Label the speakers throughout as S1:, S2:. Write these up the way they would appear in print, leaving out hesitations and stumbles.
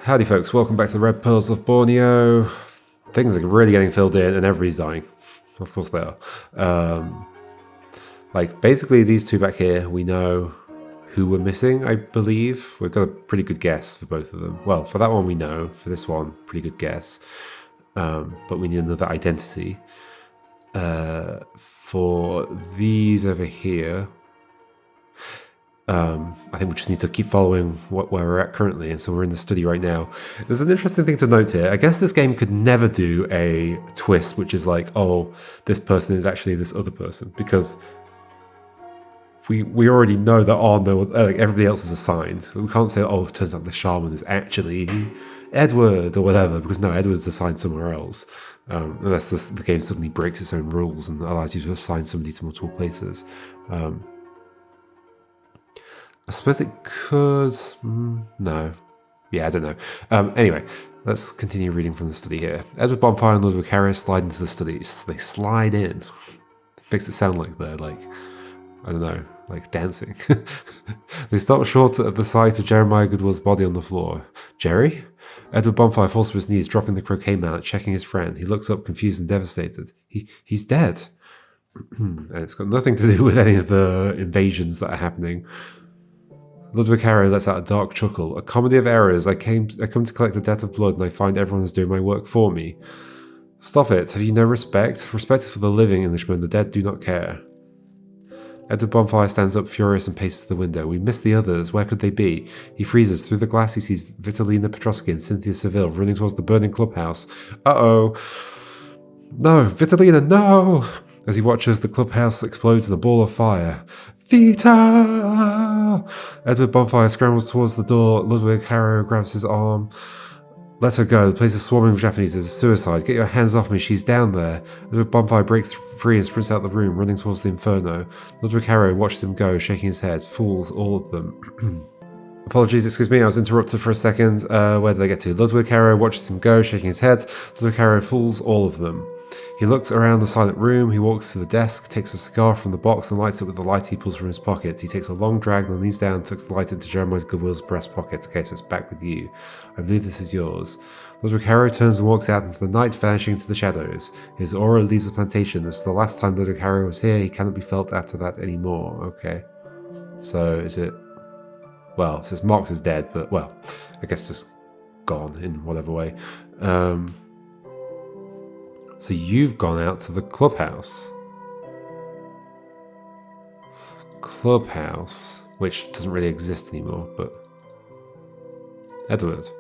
S1: Howdy folks, welcome back to the Red Pearls of Borneo. Things are really getting filled in and everybody's dying. Of course they are. Basically these two back here, we know who we're missing, I believe. We've got a pretty good guess for both of them. Well, for that one we know, for this one, pretty good guess. But we need another identity. For these over here, I think we just need to keep following where we're at currently, and so we're in the study right now. There's an interesting thing to note here. I guess this game could never do a twist, which is like, oh, this person is actually this other person, because we already know that everybody else is assigned. We can't say, oh, it turns out the shaman is actually Edward or whatever, because no, Edward's assigned somewhere else. Unless the game suddenly breaks its own rules and allows you to assign somebody to multiple places. I suppose it could... no. Yeah, I don't know. Anyway, let's continue reading from the study here. Edward Bonfire and Ludwig Harris slide into the studies. They slide in. Makes it sound like they're like, I don't know, like dancing. They stop short at the sight of Jeremiah Goodwill's body on the floor. Jerry? Edward Bonfire falls to his knees, dropping the croquet mallet, checking his friend. He looks up, confused and devastated. He's dead. And it's got nothing to do with any of the invasions that are happening. Ludwig Harrow lets out a dark chuckle. A comedy of errors. I come to collect the debt of blood, and I find everyone is doing my work for me. Stop it. Have you no respect? Respect is for the living, Englishman. The dead do not care. Edward Bonfire stands up, furious, and paces to the window. We miss the others. Where could they be? He freezes. Through the glass, he sees Vitalina Petrovsky and Cynthia Seville running towards the burning clubhouse. Uh-oh. No, Vitalina, no! As he watches, the clubhouse explodes in a ball of fire. Vita! Edward Bonfire scrambles towards the door. Ludwig Harrow grabs his arm. Let her go. The place is swarming with Japanese. It's a suicide. Get your hands off me. She's down there. Edward Bonfire breaks free and sprints out the room, running towards the inferno. Ludwig Harrow watches him go, shaking his head. Fools, all of them. Apologies, excuse me, I was interrupted for a second. Where did I get to? Ludwig Harrow watches him go, shaking his head. Ludwig Harrow fools all of them. He looks around the silent room. He walks to the desk, takes a cigar from the box and lights it with the light he pulls from his pocket. He takes a long drag and leans down and tucks the light into Jeremiah Goodwill's breast pocket. Okay, so it's back with you. I believe this is yours. Ludwig Harrow turns and walks out into the night, vanishing into the shadows. His aura leaves the plantation. This is the last time Ludwig Harrow was here. He cannot be felt after that anymore. Okay. So is it... well, it says marked as dead, but, well, I guess just gone in whatever way. So you've gone out to the clubhouse. Clubhouse, which doesn't really exist anymore, but... Edward.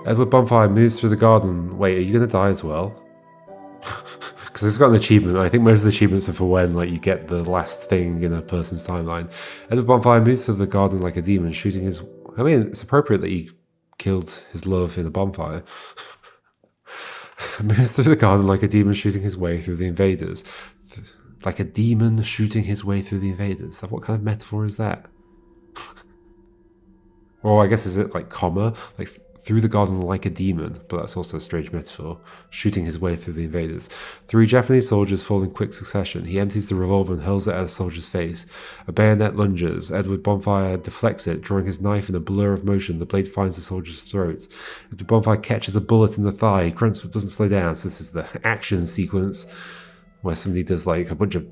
S1: Edward Bonfire moves through the garden. Wait, are you going to die as well? Because it's got an achievement. I think most of the achievements are for when you get the last thing in a person's timeline. Edward Bonfire moves through the garden like a demon, shooting his... I mean, it's appropriate that he killed his love in a bonfire. Moves through the garden like a demon shooting his way through the invaders. Like a demon shooting his way through the invaders. What kind of metaphor is that? Or I guess is it like comma? Like through the garden like a demon, but that's also a strange metaphor. Shooting his way through the invaders. 3 Japanese soldiers fall in quick succession. He empties the revolver and hurls it at a soldier's face. A bayonet lunges. Edward Bonfire deflects it, drawing his knife in a blur of motion. The blade finds the soldier's throat. Edward Bonfire catches a bullet in the thigh. He grunts but doesn't slow down. So this is the action sequence where somebody does a bunch of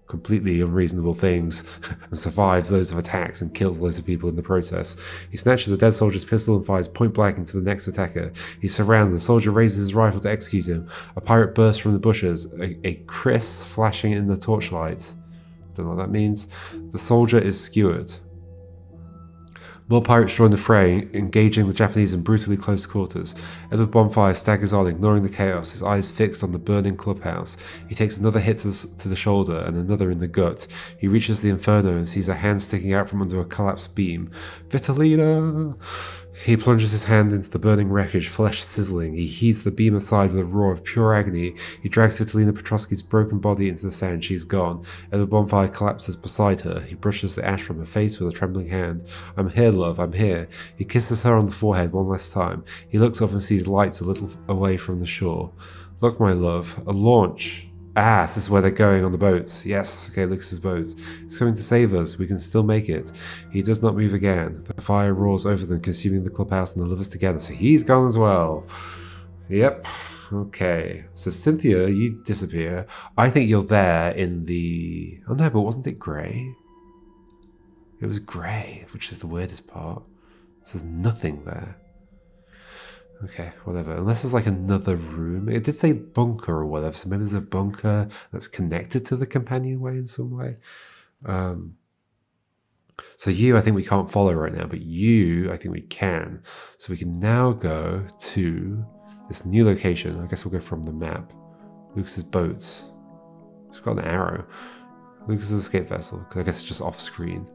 S1: completely unreasonable things and survives loads of attacks and kills loads of people in the process. He snatches a dead soldier's pistol and fires point blank into the next attacker. He's surrounded. The soldier raises his rifle to execute him. A pirate bursts from the bushes, a kriss flashing in the torchlight. Don't know what that means. The soldier is skewered. More pirates join the fray, engaging the Japanese in brutally close quarters. Edward Bonfire staggers on, ignoring the chaos, his eyes fixed on the burning clubhouse. He takes another hit to the shoulder and another in the gut. He reaches the inferno and sees a hand sticking out from under a collapsed beam. Vitalina! He plunges his hand into the burning wreckage, flesh sizzling. He heaves the beam aside with a roar of pure agony. He drags Vitalina Petrovsky's broken body into the sand. She's gone. Edward Bonfire collapses beside her. He brushes the ash from her face with a trembling hand. I'm here, love, I'm here. He kisses her on the forehead one last time. He looks up and sees lights a little away from the shore. Look, my love, a launch. Ah, so this is where they're going on the boat. Yes, okay, Lucas's boat. He's coming to save us. We can still make it. He does not move again. The fire roars over them, consuming the clubhouse and the lovers together. So he's gone as well. Yep. Okay. So Cynthia, you disappear. I think you're there in the... Oh no, but wasn't it grey? It was grey, which is the weirdest part. So there's nothing there. Okay, whatever. Unless there's like another room. It did say bunker or whatever, so maybe there's a bunker that's connected to the companionway in some way. So you, I think we can't follow right now, but you, I think we can. So we can now go to this new location. I guess we'll go from the map. Lucas's boat. It's got an arrow. Lucas's escape vessel, because I guess it's just off screen.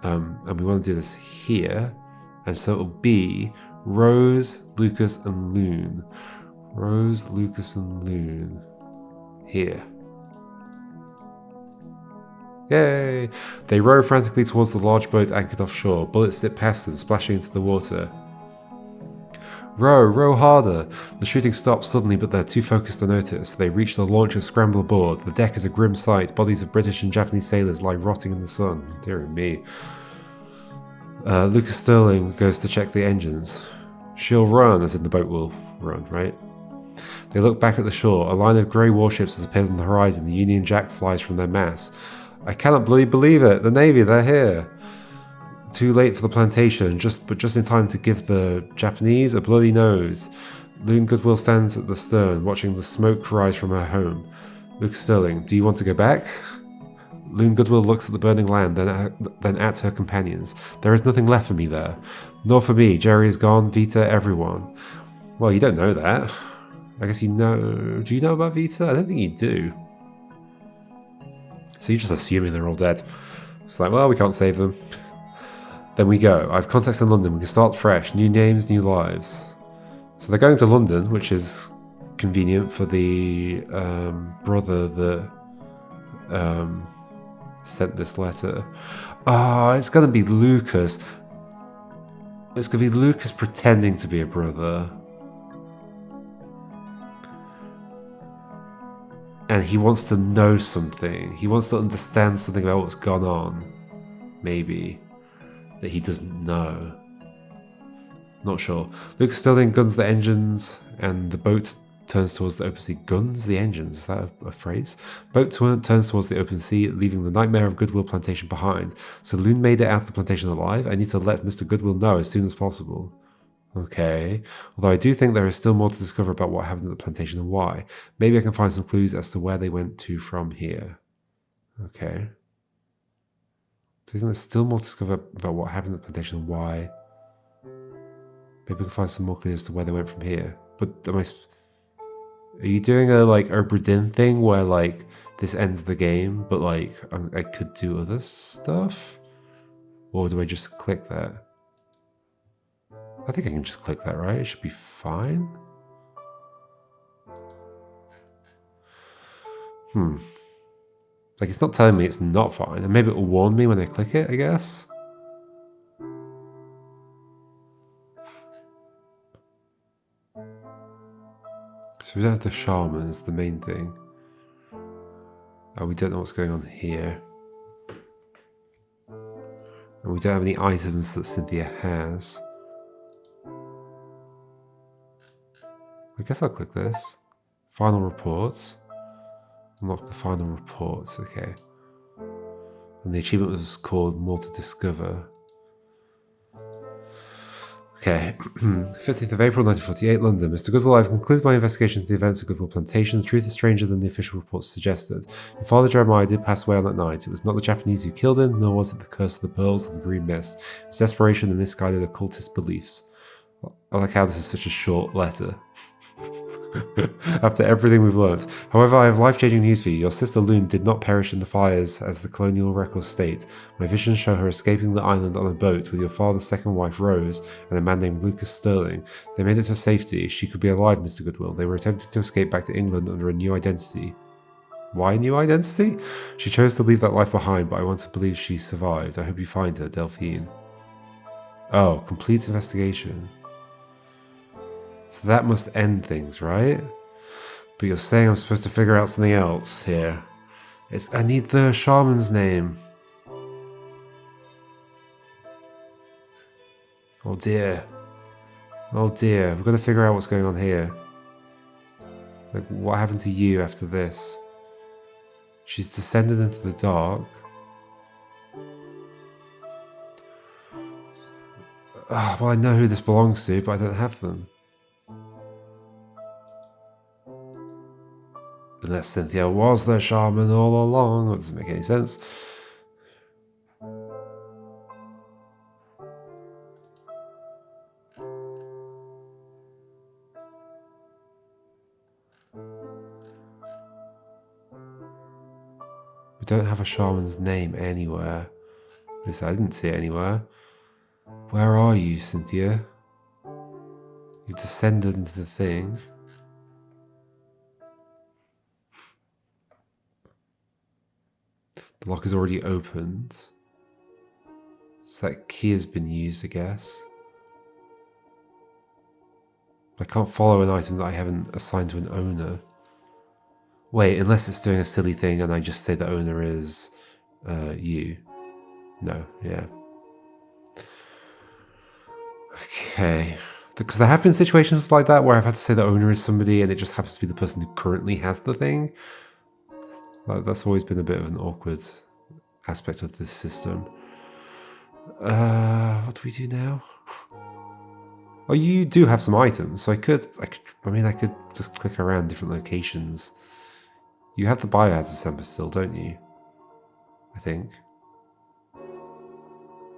S1: And we want to do this here. And so it'll be Rose, Lucas, and Loon. Rose, Lucas, and Loon. Here. Yay! They row frantically towards the large boat anchored offshore. Bullets zip past them, splashing into the water. Row, row harder! The shooting stops suddenly, but they're too focused to notice. They reach the launch and scramble aboard. The deck is a grim sight. Bodies of British and Japanese sailors lie rotting in the sun. Dear me. Lucas Sterling goes to check the engines. She'll run, as in the boat will run, right? They look back at the shore. A line of grey warships has appeared on the horizon. The Union Jack flies from their masts. I cannot believe it. The Navy, they're here. Too late for the plantation, but just in time to give the Japanese a bloody nose. Loon Goodwill stands at the stern, watching the smoke rise from her home. Lucas Sterling, do you want to go back? Loon Goodwill looks at the burning land, then at her companions. There is nothing left for me there. Nor for me. Jerry is gone, Vita, everyone. Well, you don't know that. I guess you know... Do you know about Vita? I don't think you do. So you're just assuming they're all dead. It's like, well, we can't save them. Then we go. I have contacts in London. We can start fresh. New names, new lives. So they're going to London, which is convenient for the brother that sent this letter. It's going to be Lucas. It's going to be Lucas pretending to be a brother. And he wants to know something. He wants to understand something about what's gone on. Maybe. That he doesn't know. Not sure. Lucas Sterling guns the engines, and the boat turns towards the open sea. Guns the engines? Is that a phrase? Boat turns towards the open sea, leaving the nightmare of Goodwill Plantation behind. So Loon made it out of the plantation alive. I need to let Mr. Goodwill know as soon as possible. Okay. Although I do think there is still more to discover about what happened at the plantation and why. Maybe I can find some clues as to where they went to from here. Okay. Do you think there's still more to discover about what happened at the plantation and why? Maybe we can find some more clues as to where they went from here. But are you doing a like Obra Dinn thing where like this ends the game, but like I could do other stuff? Or do I just click that? I think I can just click that, right? It should be fine. Like, it's not telling me it's not fine. And maybe it will warn me when I click it, I guess. So we don't have the shamans, the main thing. Oh, we don't know what's going on here. And we don't have any items that Cynthia has. I guess I'll click this. Final reports. Unlock the final reports, okay. And the achievement was called More to Discover. Okay, 15th of April 1948, London. Mr. Goodwill, I've concluded my investigation into the events at Goodwill Plantation. The truth is stranger than the official reports suggested. Your father Jeremiah did pass away on that night. It was not the Japanese who killed him, nor was it the curse of the pearls and the green mist. It was desperation and misguided occultist beliefs. I like how this is such a short letter. After everything we've learnt. However, I have life-changing news for you. Your sister Loon did not perish in the fires as the colonial records state. My visions show her escaping the island on a boat with your father's second wife Rose and a man named Lucas Sterling. They made it to safety. She could be alive, Mr. Goodwill. They were attempting to escape back to England under a new identity. Why a new identity? She chose to leave that life behind, but I want to believe she survived. I hope you find her, Delphine. Oh, complete investigation. So that must end things, right? But you're saying I'm supposed to figure out something else here. I need the shaman's name. Oh dear. Oh dear, we've got to figure out what's going on here. Like, what happened to you after this? She's descended into the dark. Well, I know who this belongs to, but I don't have them. Unless Cynthia was the shaman all along. That doesn't make any sense. We don't have a shaman's name anywhere. At least I didn't see it anywhere. Where are you, Cynthia? You descended into the thing. The lock is already opened. So that key has been used, I guess. I can't follow an item that I haven't assigned to an owner. Wait, unless it's doing a silly thing and I just say the owner is you. No, yeah. Okay. Because there have been situations like that where I've had to say the owner is somebody and it just happens to be the person who currently has the thing. That's always been a bit of an awkward aspect of this system. What do we do now? Oh, you do have some items, so I could just click around different locations. You have the biohazard sensor still, don't you? I think.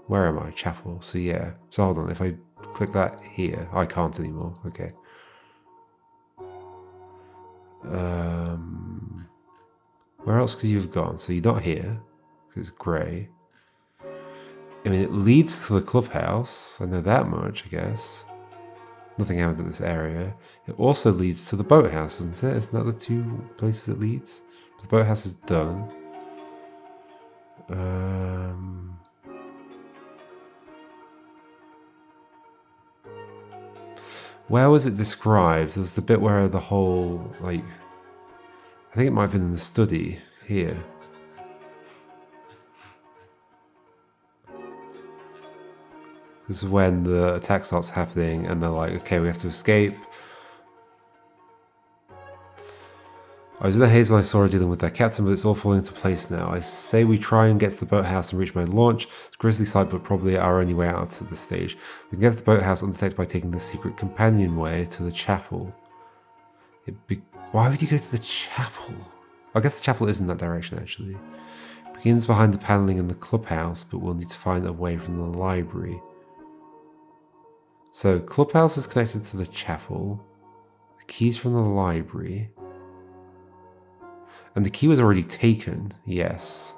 S1: Where am I? Chapel. So yeah. So hold on, if I click that here, I can't anymore. Okay. Where else could you have gone? So you're not here, because it's grey. I mean, it leads to the clubhouse. I know that much, I guess. Nothing happened in this area. It also leads to the boathouse, isn't it? Isn't that the two places it leads? The boathouse is done. Where was it described? There's the bit where the whole, like... I think it might have been in the study here. This is when the attack starts happening and they're like, okay, we have to escape. I was in the haze when I saw her dealing with their captain, but it's all falling into place now. I say we try and get to the boathouse and reach my launch. It's a grisly sight, but probably our only way out at this stage. We can get to the boathouse undetected by taking the secret companionway to the chapel. Why would you go to the chapel? I guess the chapel is in that direction, actually. It begins behind the paneling in the clubhouse, but we'll need to find a way from the library. So, clubhouse is connected to the chapel. The key's from the library. And the key was already taken, yes.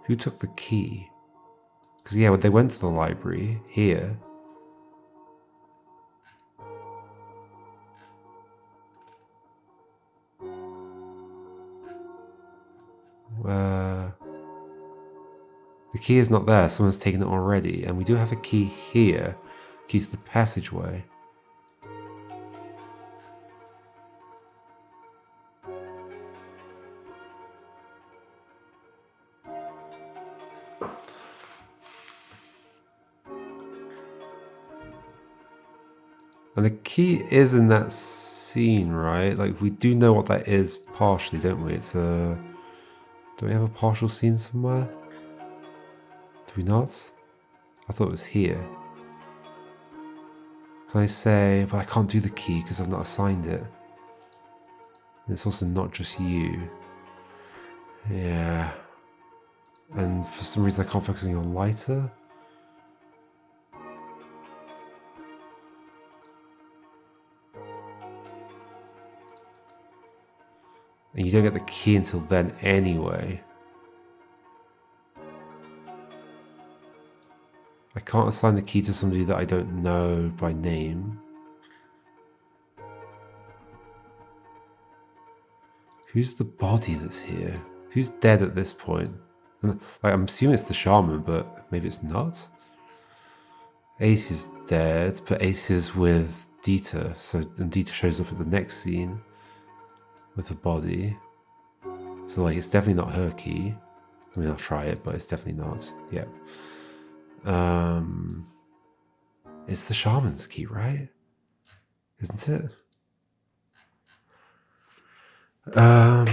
S1: Who took the key? Because, yeah, when they went to the library, here. The key is not there, someone's taken it already. And we do have a key here. Key to the passageway. And the key is in that scene, right? Like, we do know what that is partially, don't we? It's a... Do we have a partial scene somewhere? Do we not? I thought it was here. Can I say, but I can't do the key because I've not assigned it. And it's also not just you. Yeah. And for some reason I can't focus on your lighter. And you don't get the key until then anyway. I can't assign the key to somebody that I don't know by name. Who's the body that's here? Who's dead at this point? And, like, I'm assuming it's the shaman, but maybe it's not. Ace is dead, but Ace is with Dieter, and Dieter shows up at the next scene. with a body. So like it's definitely not her key. I mean, I'll try it, but it's definitely not. Yeah. It's the shaman's key, right? Isn't it? But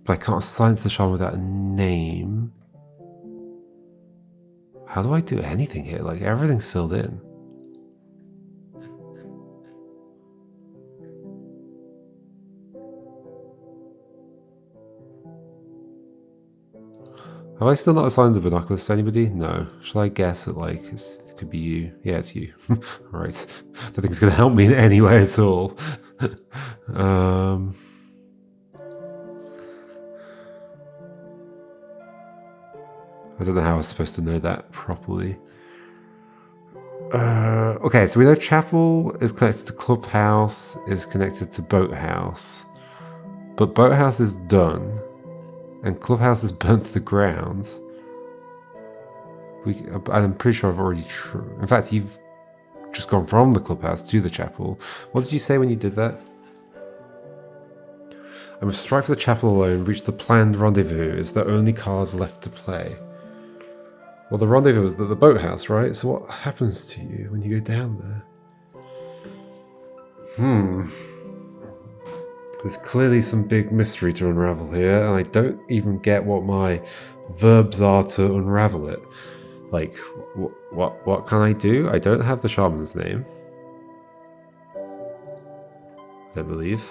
S1: I can't assign to the shaman without a name. How do I do anything here? Like everything's filled in. Have I still not assigned the binoculars to anybody? No. Shall I guess that like it could be you? Yeah, it's you. Alright. Don't think it's gonna help me in any way at all. I don't know how I was supposed to know that properly. Okay, so we know chapel is connected to clubhouse, is connected to boathouse. But boathouse is done. And clubhouse is burnt to the ground. I'm pretty sure I've already... In fact, you've just gone from the clubhouse to the chapel. What did you say when you did that? I must strike for the chapel alone, reach the planned rendezvous. It's the only card left to play. Well, the rendezvous was at the boathouse, right? So what happens to you when you go down there? There's clearly some big mystery to unravel here, and I don't even get what my verbs are to unravel it. Like, what can I do? I don't have the shaman's name. I believe.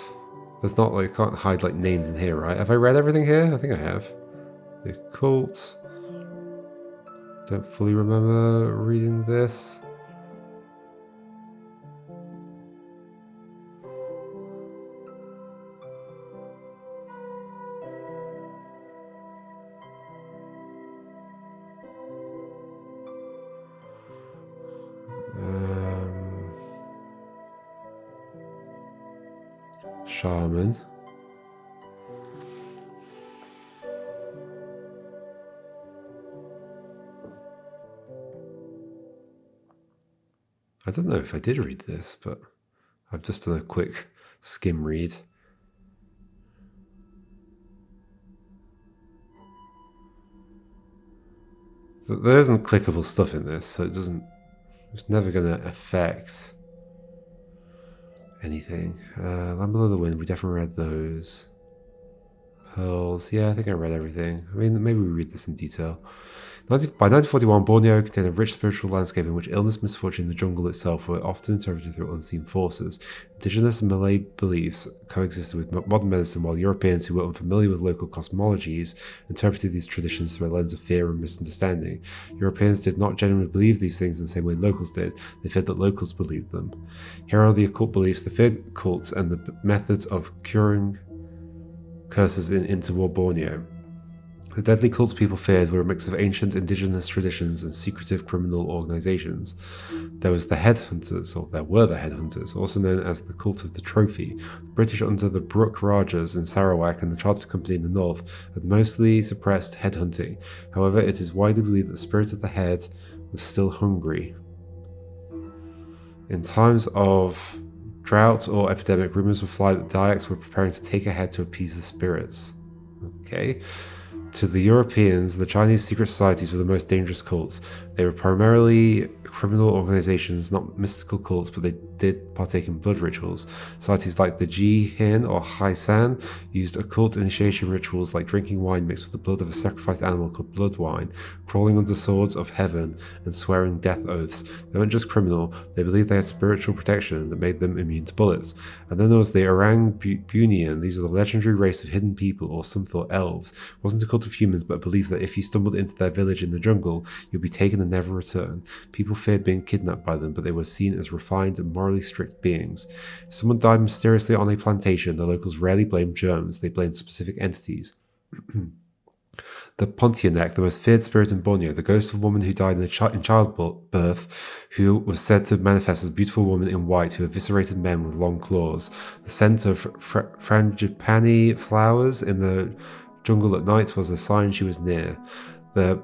S1: There's not like, I can't hide like names in here, right? Have I read everything here? I think I have. The occult. Don't fully remember reading this. Shaman. I don't know if I did read this, but I've just done a quick skim read. There isn't clickable stuff in this, so it's never going to affect anything. Land Below the Wind, we definitely read those. Pearls, yeah, I think I read everything. I mean, maybe we read this in detail. By 1941, Borneo contained a rich spiritual landscape in which illness, misfortune, and the jungle itself were often interpreted through unseen forces. Indigenous and Malay beliefs coexisted with modern medicine, while Europeans who were unfamiliar with local cosmologies interpreted these traditions through a lens of fear and misunderstanding. Europeans did not genuinely believe these things in the same way locals did. They feared that locals believed them. Here are the occult beliefs, the feared cults, and the methods of curing curses in interwar Borneo. The deadly cults people feared were a mix of ancient indigenous traditions and secretive criminal organizations. There were the headhunters, also known as the cult of the trophy. The British under the Brooke Rajas in Sarawak and the Chartered Company in the north had mostly suppressed headhunting. However, it is widely believed that the spirit of the head was still hungry. In times of drought or epidemic, rumors would fly that Dayaks were preparing to take a head to appease the spirits. Okay. To the Europeans, the Chinese secret societies were the most dangerous cults. They were primarily criminal organizations, not mystical cults, but they did partake in blood rituals. Societies like the Ji Hin or Hai San used occult initiation rituals like drinking wine mixed with the blood of a sacrificed animal called blood wine, crawling under swords of heaven, and swearing death oaths. They weren't just criminal, they believed they had spiritual protection that made them immune to bullets. And then there was the Orang Bunian. These are the legendary race of hidden people, or some thought elves. It wasn't a cult of humans, but a belief that if you stumbled into their village in the jungle, you'd be taken and never return. People feared being kidnapped by them, but they were seen as refined and morally strict beings. If someone died mysteriously on a plantation, the locals rarely blamed germs, they blamed specific entities. The Pontianak, the most feared spirit in Borneo, the ghost of a woman who died in childbirth, who was said to manifest as a beautiful woman in white who eviscerated men with long claws. The scent of frangipani flowers in the jungle at night was a sign she was near. The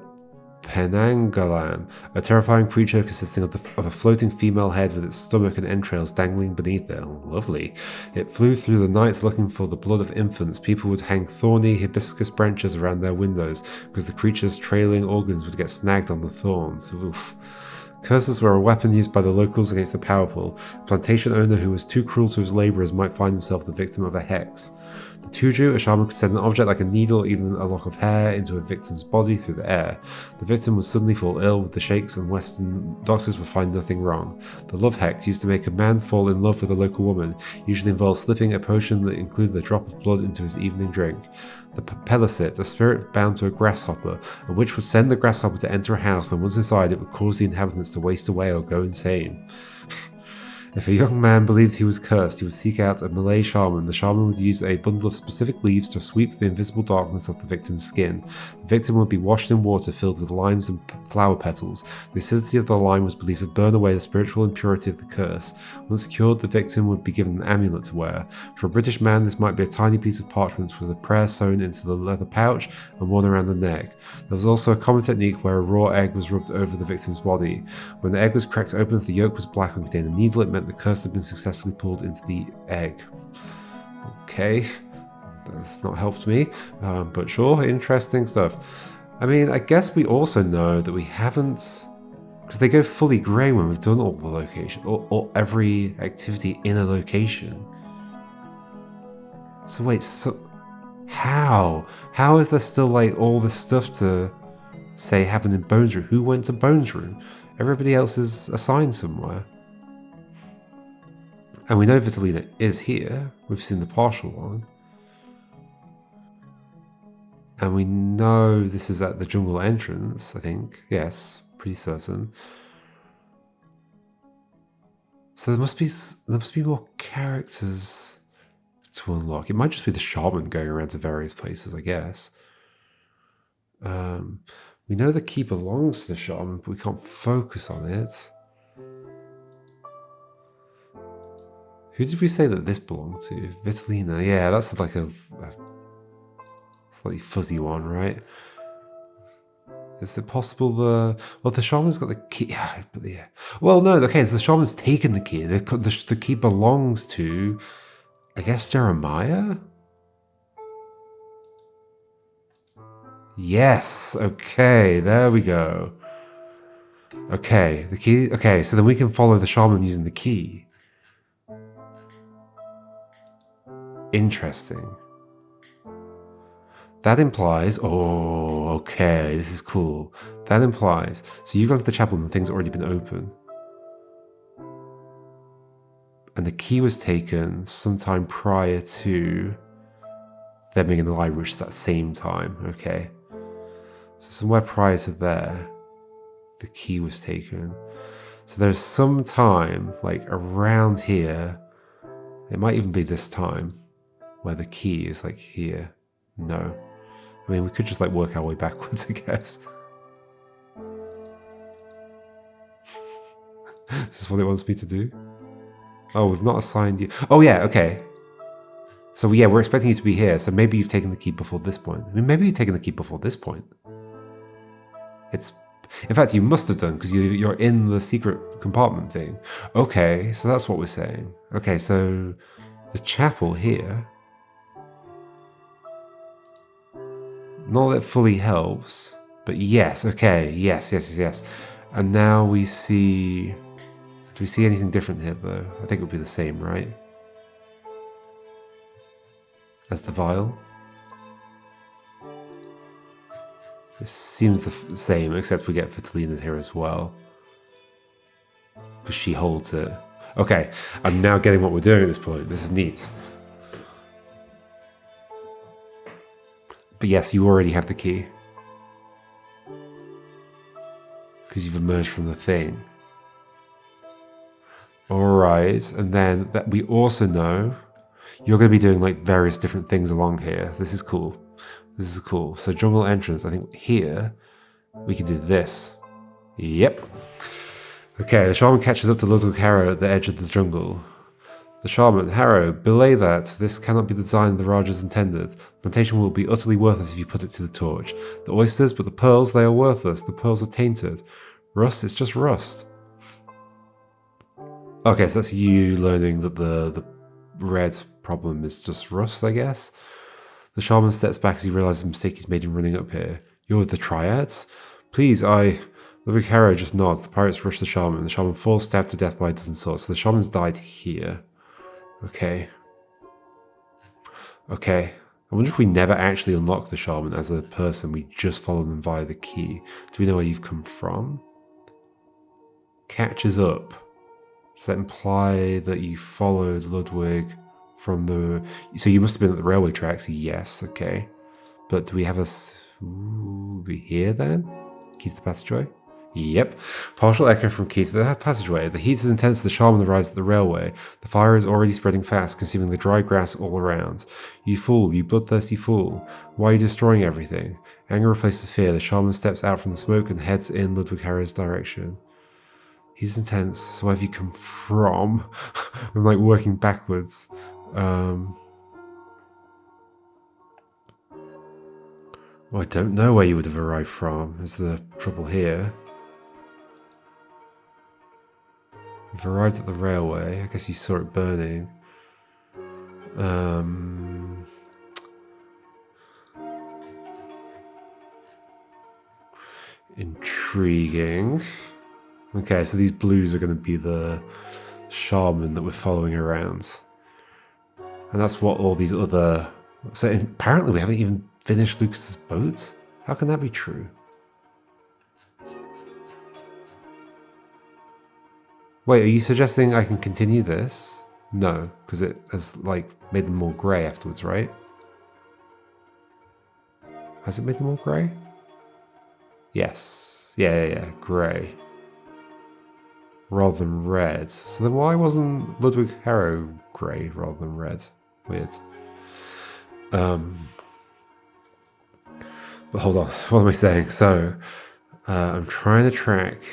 S1: Penangalan, a terrifying creature consisting of a floating female head with its stomach and entrails dangling beneath it. Oh, lovely. It flew through the night looking for the blood of infants. People would hang thorny hibiscus branches around their windows because the creature's trailing organs would get snagged on the thorns. Oof. Curses were a weapon used by the locals against the powerful. A plantation owner who was too cruel to his labourers might find himself the victim of a hex. The tuju, a shaman could send an object like a needle or even a lock of hair into a victim's body through the air. The victim would suddenly fall ill with the shakes and Western doctors would find nothing wrong. The love hex, used to make a man fall in love with a local woman, usually involved slipping a potion that included a drop of blood into his evening drink. The pelicit, a spirit bound to a grasshopper, a witch would send the grasshopper to enter a house, and once inside it would cause the inhabitants to waste away or go insane. If a young man believed he was cursed, he would seek out a Malay shaman. The shaman would use a bundle of specific leaves to sweep the invisible darkness off the victim's skin. The victim would be washed in water filled with limes and flower petals. The acidity of the lime was believed to burn away the spiritual impurity of the curse. Once cured, the victim would be given an amulet to wear. For a British man, this might be a tiny piece of parchment with a prayer sewn into the leather pouch and worn around the neck. There was also a common technique where a raw egg was rubbed over the victim's body. When the egg was cracked open, if the yolk was black and contained a needle, it meant the curse had been successfully pulled into the egg. Okay, that's not helped me, but sure, interesting stuff. I mean, I guess we also know that we haven't, because they go fully grey when we've done all the location, or every activity in a location. So wait, so how is there still like all this stuff to say happened in Bones Room? Who went to Bones Room? Everybody else is assigned somewhere. And we know Vitalina is here. We've seen the partial one. And we know this is at the jungle entrance, I think. Yes, pretty certain. So there must be more characters to unlock. It might just be the shaman going around to various places, I guess. We know the key belongs to the shaman, but we can't focus on it. Who did we say that this belonged to? Vitalina. Yeah, that's like a slightly fuzzy one, right? Is it possible the shaman's got the key? Yeah, but yeah. Well, no. Okay, so the shaman's taken the key. The key belongs to, I guess, Jeremiah. Yes. Okay. There we go. Okay. The key. Okay. So then we can follow the shaman using the key. Interesting. That implies, oh, okay, this is cool. That implies, so you've gone to the chapel and the thing's already been open. And the key was taken sometime prior to them being in the library, which is that same time, okay? So somewhere prior to there, the key was taken. So there's some time, like around here, it might even be this time, where the key is like here. No. I mean, we could just like work our way backwards, I guess. Is this what it wants me to do? Oh, we've not assigned you. Oh yeah, okay. So yeah, we're expecting you to be here, so maybe you've taken the key before this point. I mean, maybe you've taken the key before this point. In fact, you must have done, because you're in the secret compartment thing. Okay, so that's what we're saying. Okay, so the chapel here, not that it fully helps, but yes, okay, yes. And now we see, do we see anything different here though? I think it would be the same, right? As the vial. It seems the same, except we get Vitalina here as well. Because she holds it. Okay, I'm now getting what we're doing at this point. This is neat. But yes, you already have the key. Because you've emerged from the thing. Alright, and then that we also know you're going to be doing like various different things along here. This is cool. This is cool. So jungle entrance, I think here we can do this. Yep. Okay, the shaman catches up to little Kara at the edge of the jungle. The shaman, Harrow, belay that. This cannot be the design the Rajas intended. The plantation will be utterly worthless if you put it to the torch. The oysters, but the pearls, they are worthless. The pearls are tainted. Rust, it's just rust. Okay, so that's you learning that the red problem is just rust, I guess. The shaman steps back as he realizes the mistake he's made in running up here. You're with the triads? Please, Ludwig Harrow just nods. The pirates rush the shaman. The shaman falls, stabbed to death by a dozen swords. So the shaman's died here. Okay. Okay. I wonder if we never actually unlock the shaman as a person. We just follow them via the key. Do we know where you've come from? Catches up. Does that imply that you followed Ludwig from the... So you must have been at the railway tracks. Yes, okay. But do we have a... Ooh, we here then? Key to the passageway? Yep. Partial echo from key to the passageway. The heat is intense as the shaman arrives at the railway. The fire is already spreading fast, consuming the dry grass all around. You fool, you bloodthirsty fool. Why are you destroying everything? Anger replaces fear. The shaman steps out from the smoke and heads in Ludwig Harrow's direction. He's intense. So where have you come from? I'm like working backwards. Well, I don't know where you would have arrived from, is the trouble here. You've arrived at the railway. I guess you saw it burning. Intriguing. Okay, so these blues are going to be the shaman that we're following around. And that's what all these other... So apparently we haven't even finished Lucas's boat? How can that be true? Wait, are you suggesting I can continue this? No, because it has, like, made them more grey afterwards, right? Has it made them more grey? Yes. Yeah, grey. Rather than red. So then why wasn't Ludwig Harrow grey rather than red? Weird. But hold on, what am I saying? So, I'm trying to track...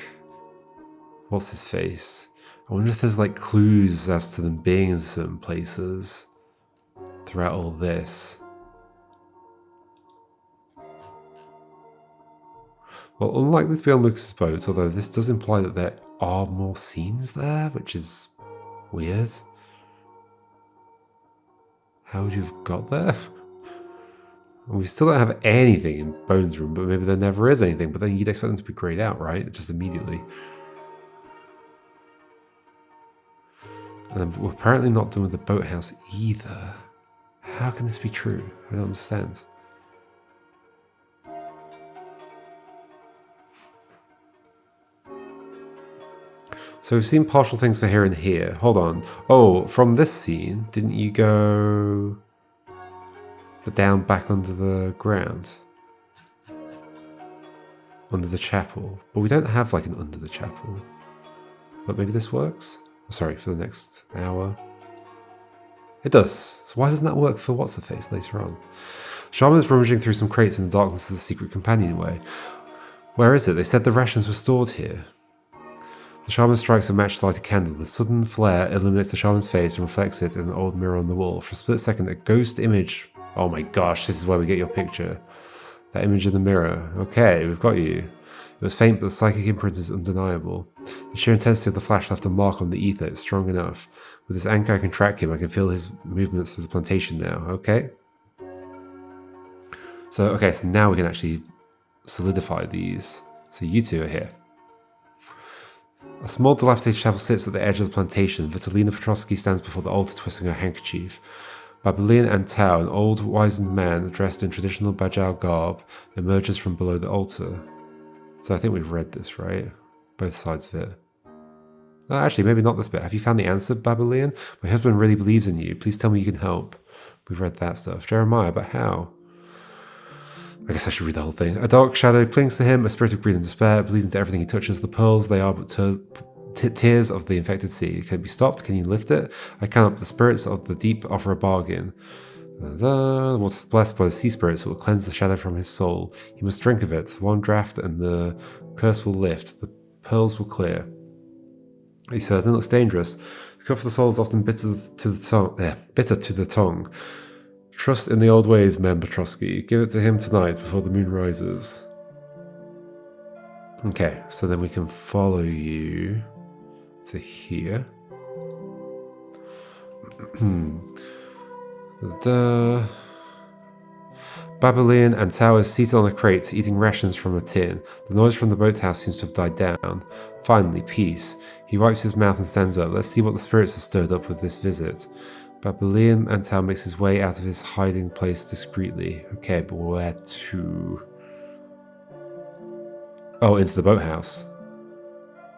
S1: What's his face? I wonder if there's like clues as to them being in certain places throughout all this. Well, unlikely to be on Lucas's boat, although this does imply that there are more scenes there, which is weird. How would you have got there? We still don't have anything in Bones' room, but maybe there never is anything, but then you'd expect them to be grayed out, right? Just immediately. And then we're apparently not done with the boathouse either. How can this be true? I don't understand. So we've seen partial things for here and here. Hold on. Oh, from this scene, didn't you go down back under the ground? Under the chapel. But we don't have like an under the chapel. But maybe this works? Sorry, for the next hour. It does. So why doesn't that work for What's-Her-Face later on? Shaman is rummaging through some crates in the darkness of the secret companionway. Where is it? They said the rations were stored here. The shaman strikes a match to light a candle. The sudden flare illuminates the shaman's face and reflects it in an old mirror on the wall. For a split second, a ghost image... Oh my gosh, this is where we get your picture. That image in the mirror. Okay, we've got you. It was faint, but the psychic imprint is undeniable. The sheer intensity of the flash left a mark on the ether. It's strong enough. With this anchor, I can track him. I can feel his movements through the plantation now. Okay. So now we can actually solidify these. So you two are here. A small dilapidated chapel sits at the edge of the plantation. Vitalina Petrovsky stands before the altar twisting her handkerchief. Babylin and Tao, an old wizened man dressed in traditional Bajau garb, emerges from below the altar. So I think we've read this, right? Both sides of it. Oh, actually, maybe not this bit. Have you found the answer, Babylin? My husband really believes in you. Please tell me you can help. We've read that stuff. Jeremiah, but how? I guess I should read the whole thing. A dark shadow clings to him, a spirit of greed and despair, bleeds into everything he touches. The pearls, they are but tears of the infected sea. Can it be stopped? Can you lift it? I cannot. The spirits of the deep offer a bargain. The water is blessed by the sea spirits who will cleanse the shadow from his soul. He must drink of it. One draught and the curse will lift. The pearls will clear. He said, it looks dangerous. The cut for the soul is often bitter to the tongue. Bitter to the tongue. Trust in the old ways, men, Petrovsky. Give it to him tonight before the moon rises. Okay, so then we can follow you to here. Babylon and Tao is seated on a crate, eating rations from a tin. The noise from the boathouse seems to have died down. Finally, peace. He wipes his mouth and stands up. Let's see what the spirits have stirred up with this visit. Babylon and Tao makes his way out of his hiding place discreetly. Okay, but where to? Oh, into the boathouse.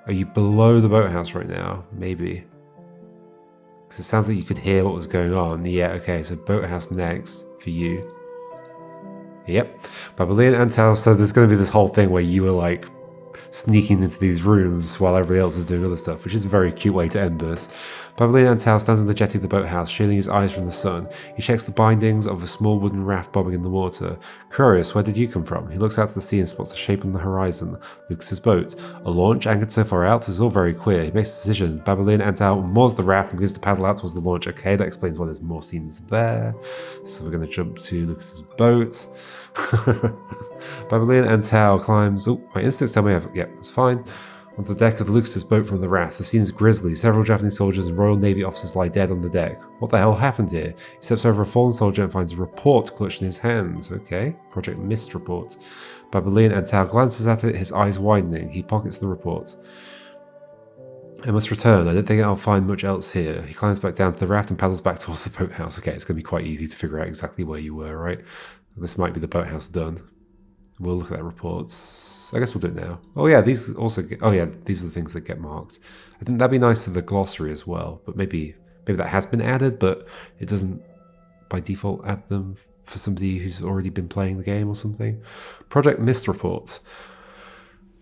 S1: Are you below the boathouse right now? Maybe. Because it sounds like you could hear what was going on. Yeah, okay, so boathouse next for you. Yep. Babylon and Tao, so there's going to be this whole thing where you were like sneaking into these rooms while everybody else is doing other stuff, which is a very cute way to end this. Babylon and Tao stands on the jetty of the boathouse, shielding his eyes from the sun. He checks the bindings of a small wooden raft bobbing in the water. Curious, where did you come from? He looks out to the sea and spots a shape on the horizon. Lucas's boat. A launch anchored so far out, this is all very queer. He makes a decision. Babylon and Tao moors the raft and begins to paddle out towards the launch. Okay, that explains why there's more scenes there. So we're going to jump to Lucas's boat. Babylon and Tao climbs. Oh, my instincts tell me yep, that's fine. On the deck of the Lucas's boat from the raft, the scene is grisly. Several Japanese soldiers and Royal Navy officers lie dead on the deck. What the hell happened here? He steps over a fallen soldier and finds a report clutched in his hands. Okay, Project Mist report. Babylon and Tao glances at it, his eyes widening. He pockets the report. I must return. I don't think I'll find much else here. He climbs back down to the raft and paddles back towards the boathouse. Okay, it's going to be quite easy to figure out exactly where you were, right? This might be the boathouse done. We'll look at that reports. I guess we'll do it now. Oh yeah, these also get, oh yeah, these are the things that get marked. I think that'd be nice for the glossary as well, but maybe that has been added, but it doesn't by default add them for somebody who's already been playing the game or something. Project Mist report.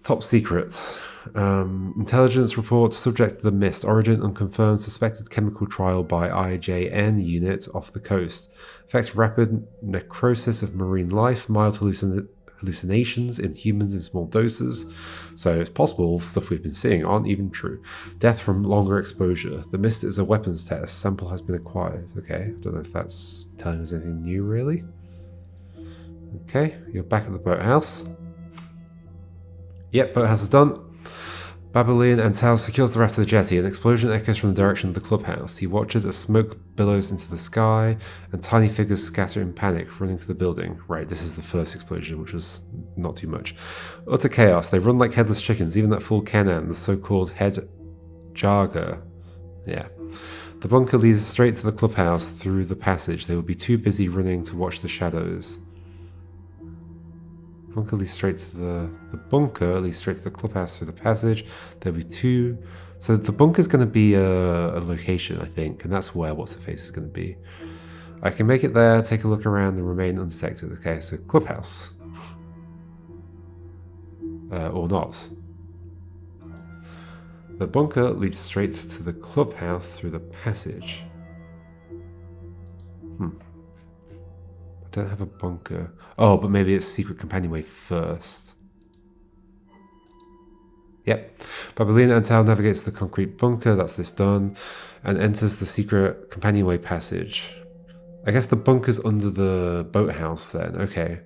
S1: Top secret. Intelligence report subject to the Mist. Origin unconfirmed. Suspected chemical trial by IJN unit off the coast. Affects rapid necrosis of marine life. Mild hallucinations in humans in small doses. So it's possible stuff we've been seeing aren't even true. Death from longer exposure. The Mist is a weapons test. Sample has been acquired. Okay, I don't know if that's telling us anything new really. Okay, you're back at the boathouse. Yep, boathouse is done. Babylon and Tao secures the raft to the jetty. An explosion echoes from the direction of the clubhouse. He watches as smoke billows into the sky, and tiny figures scatter in panic, running to the building. Right, this is the first explosion, which was not too much. Utter chaos. They run like headless chickens, even that fool Kenan, the so-called head Jaga. Yeah. The bunker leads straight to the clubhouse through the passage. They will be too busy running to watch the shadows. Bunker leads straight to the bunker leads straight to the clubhouse through the passage. There'll be two. So the bunker's going to be a location, I think, and that's where what's her face is going to be. I can make it there, take a look around, and remain undetected. Okay, so clubhouse, or not. The bunker leads straight to the clubhouse through the passage. I don't have a bunker. Oh, but maybe it's secret companionway first. Yep. Babylon and Tao navigates the concrete bunker, that's this done, and enters the secret companionway passage. I guess the bunker's under the boathouse then. Okay.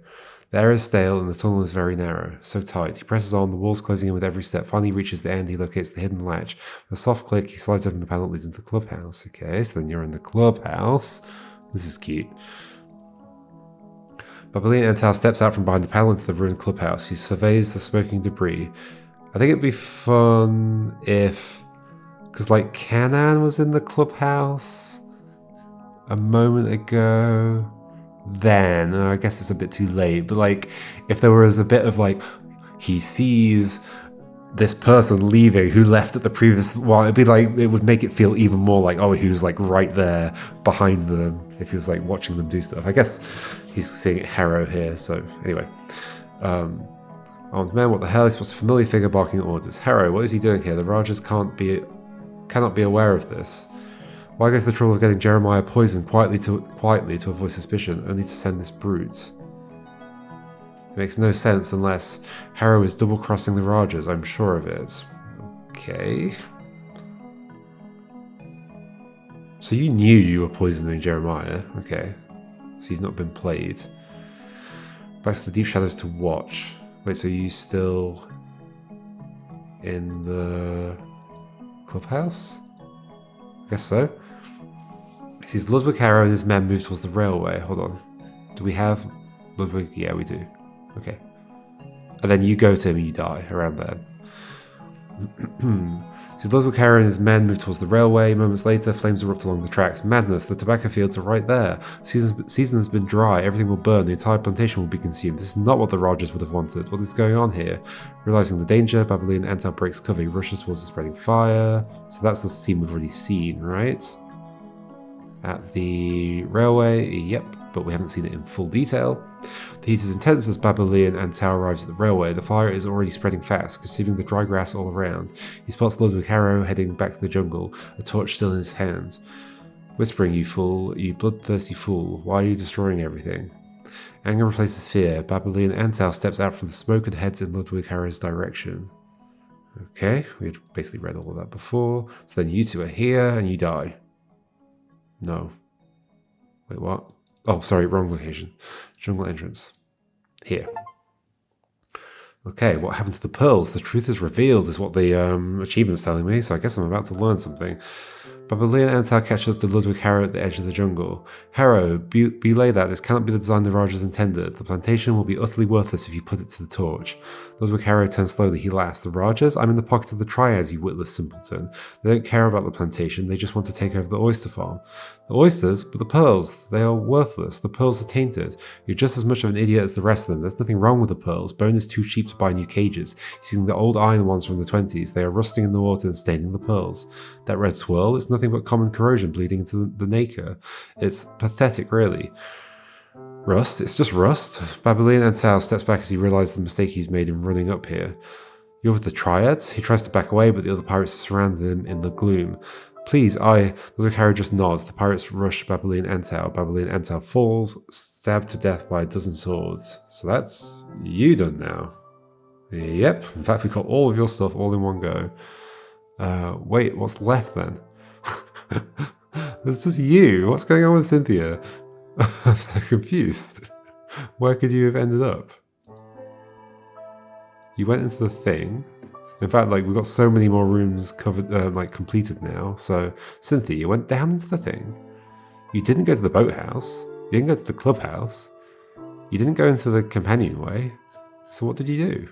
S1: The air is stale and the tunnel is very narrow, so tight. He presses on, the walls closing in with every step. Finally reaches the end, he locates the hidden latch. With a soft click, he slides open the panel that leads into the clubhouse. Okay, so then you're in the clubhouse. This is cute. Babylon and Tao steps out from behind the panel into the ruined clubhouse. He surveys the smoking debris. I think it'd be fun if... Because, like, Kenan was in the clubhouse a moment ago. Then, I guess it's a bit too late, but, like, if there was a bit of, like, he sees this person leaving who left at the previous one, it'd be like, it would make it feel even more like, oh, he was like right there behind them if he was like watching them do stuff. I guess he's seeing Harrow here, so anyway. Armed man, what the hell? He spots a familiar figure barking orders. Harrow, what is he doing here? The Rajas cannot be aware of this. Why go to the trouble of getting Jeremiah poisoned quietly to avoid suspicion, only to send this brute? It makes no sense unless Harrow is double-crossing the Rajas, I'm sure of it. Okay. So you knew you were poisoning Jeremiah. Okay. So you've not been played. Back to the deep shadows to watch. Wait, so you still in the clubhouse? I guess so. He sees Ludwig Harrow and his men move towards the railway. Hold on. Do we have Ludwig? Yeah, we do. Okay. And then you go to him and you die around there. So Ludwig Harrow and his men move towards the railway. Moments later, flames erupt along the tracks. Madness, the tobacco fields are right there. Season has been dry, everything will burn, the entire plantation will be consumed. This is not what the Rogers would have wanted. What is going on here? Realizing the danger, Babylonian Antal breaks cover, he rushes towards the spreading fire. So that's the scene we've already seen, right? At the railway, yep, but we haven't seen it in full detail. The heat is intense as Babylonian and Tao arrives at the railway. The fire is already spreading fast, consuming the dry grass all around. He spots Ludwig Harrow heading back to the jungle, a torch still in his hand. Whispering, you fool, you bloodthirsty fool, why are you destroying everything? Anger replaces fear. Babylonian and Tao steps out from the smoke and heads in Ludwig Harrow's direction. Okay, we had basically read all of that before. So then you two are here and you die. No. Wait, what? Oh, sorry, wrong location. Jungle entrance. Here. Okay, what happened to the pearls? The truth is revealed, is what the achievement's telling me, so I guess I'm about to learn something. Babylonian Antal catches up to Ludwig Harrow at the edge of the jungle. Harrow, belay that. This cannot be the design the Rogers intended. The plantation will be utterly worthless if you put it to the torch. Ludwig Harrow turns slowly. He laughs. The Rogers? I'm in the pocket of the Triads, you witless simpleton. They don't care about the plantation. They just want to take over the oyster farm. The oysters? But the pearls? They are worthless. The pearls are tainted. You're just as much of an idiot as the rest of them. There's nothing wrong with the pearls. Bone is too cheap to buy new cages. He's using the old iron ones from the 20s. They are rusting in the water and staining the pearls. That red swirl? It's nothing but common corrosion bleeding into the nacre. It's pathetic, really. Rust? It's just rust. Babylonian Antal steps back as he realizes the mistake he's made in running up here. You're with the Triads? He tries to back away, but the other pirates have surrounded him in the gloom. Please, Ludwig Harrow just nods. The pirates rush Babylonian Antal. Babylonian Antal falls, stabbed to death by a dozen swords. So that's you done now. Yep. In fact, we got all of your stuff all in one go. Wait, what's left then? There's just you. What's going on with Cynthia? I'm so confused. Where could you have ended up? You went into the thing. In fact, like, we've got so many more rooms covered, completed now. So, Cynthia, you went down into the thing. You didn't go to the boathouse. You didn't go to the clubhouse. You didn't go into the companionway. So what did you do?